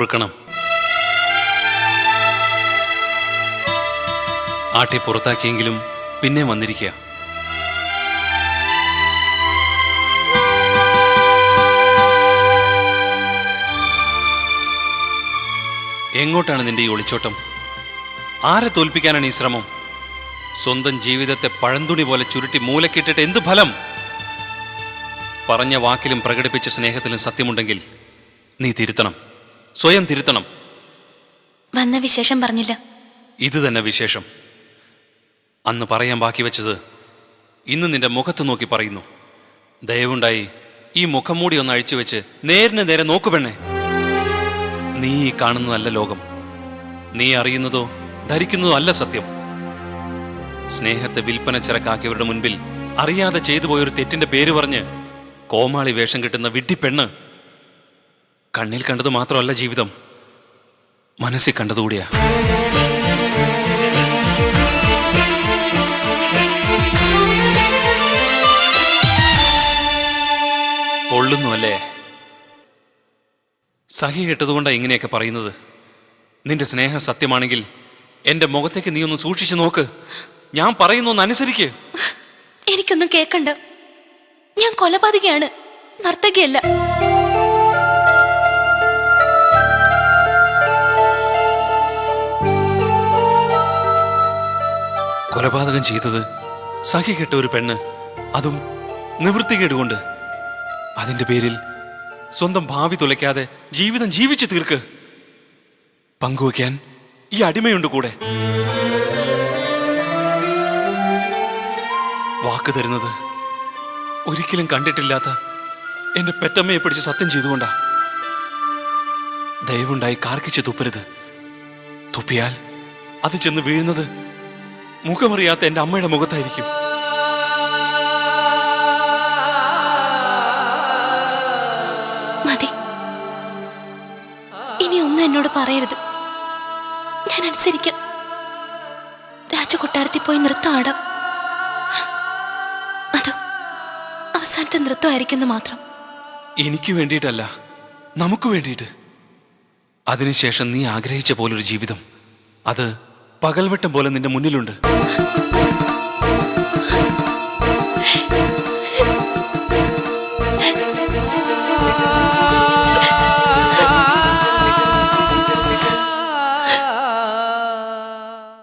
പൊറുക്കണം. ആട്ടി പുറത്താക്കിയെങ്കിലും പിന്നെ വന്നിരിക്കുക. എങ്ങോട്ടാണ് നിന്റെ ഈ ഒളിച്ചോട്ടം? ആരെ തോൽപ്പിക്കാനാണ് ഈ ശ്രമം? സ്വന്തം ജീവിതത്തെ പഴന്തുണി പോലെ ചുരുട്ടി മൂലക്കിട്ടിട്ട് എന്ത് ഫലം? പറഞ്ഞ വാക്കിലും പ്രകടിപ്പിച്ച സ്നേഹത്തിലും സത്യമുണ്ടെങ്കിൽ നീ തിരുത്തണം, സ്വയം തിരുത്തണം. വന്ന വിശേഷം പറഞ്ഞില്ല. ഇത് തന്നെ വിശേഷം. അന്ന് പറയാൻ ബാക്കി വെച്ചത് ഇന്ന് നിന്റെ മുഖത്ത് നോക്കി പറയുന്നു. ദയവുണ്ടായി ഈ മുഖം മൂടി ഒന്ന് അഴിച്ചു വെച്ച് നേരിന് നേരെ നോക്കു പെണ്ണേ. നീ ഈ കാണുന്നതല്ല ലോകം. നീ അറിയുന്നതോ ധരിക്കുന്നതോ അല്ല സത്യം. സ്നേഹത്തെ വിൽപ്പന ചരക്കാക്കിയവരുടെ മുൻപിൽ അറിയാതെ ചെയ്തു പോയൊരു തെറ്റിന്റെ പേര് പറഞ്ഞ് കോമാളി വേഷം കെട്ടുന്ന വിഡ്ഢിപ്പെണ്ണ്. കണ്ണിൽ കണ്ടത് മാത്രമല്ല ജീവിതം, മനസ്സിൽ കണ്ടതുകൂടിയാ. പൊള്ളുന്നു അല്ലേ? സഹി കെട്ടതുകൊണ്ടാ ഇങ്ങനെയൊക്കെ പറയുന്നത്. നിന്റെ സ്നേഹം സത്യമാണെങ്കിൽ എന്റെ മുഖത്തേക്ക് നീ ഒന്ന് സൂക്ഷിച്ചു നോക്ക്. ഞാൻ പറയുന്നൊന്ന് അനുസരിക്ക്. എനിക്കൊന്നും കേക്കണ്ട. ഞാൻ കൊലപാതകയാണ്, നർത്തകിയല്ല. കൊലപാതകം ചെയ്തത് സഹി കെട്ട ഒരു പെണ്ണ്, അതും നിവൃത്തികേടുകൊണ്ട്. അതിന്റെ പേരിൽ സ്വന്തം ഭാവി തുലയ്ക്കാതെ ജീവിതം ജീവിച്ചു തീർക്ക്. പങ്കുവയ്ക്കാൻ ഈ അടിമയുണ്ട് കൂടെ. വാക്ക് തരുന്നത് ഒരിക്കലും കണ്ടിട്ടില്ലാത്ത എന്റെ പെറ്റമ്മയെ പിടിച്ച് സത്യം ചെയ്തുകൊണ്ടാ. ദയവുണ്ടായി കാർക്കിച്ച് തുപ്പരുത്. തുപ്പിയാൽ അത് ചെന്ന് വീഴുന്നത് മുഖമറിയാത്ത എന്റെ അമ്മയുടെ മുഖത്തായിരിക്കും. മതി, ഇനി ഒന്നും എന്നോട് പറയരുത്. ഞാൻ അനുസരിക്കാം. രാജകൊട്ടാരത്തിൽ പോയി നൃത്തം ആടാം. അത് അവസാനത്തെ നൃത്തമായിരിക്കുന്നു മാത്രം. എനിക്ക് വേണ്ടിയിട്ടല്ല, നമുക്ക് വേണ്ടിയിട്ട്. അതിനുശേഷം നീ ആഗ്രഹിച്ച പോലൊരു ജീവിതം, അത് പകൽവെട്ടം പോലെ നിന്റെ മുന്നിലുണ്ട്.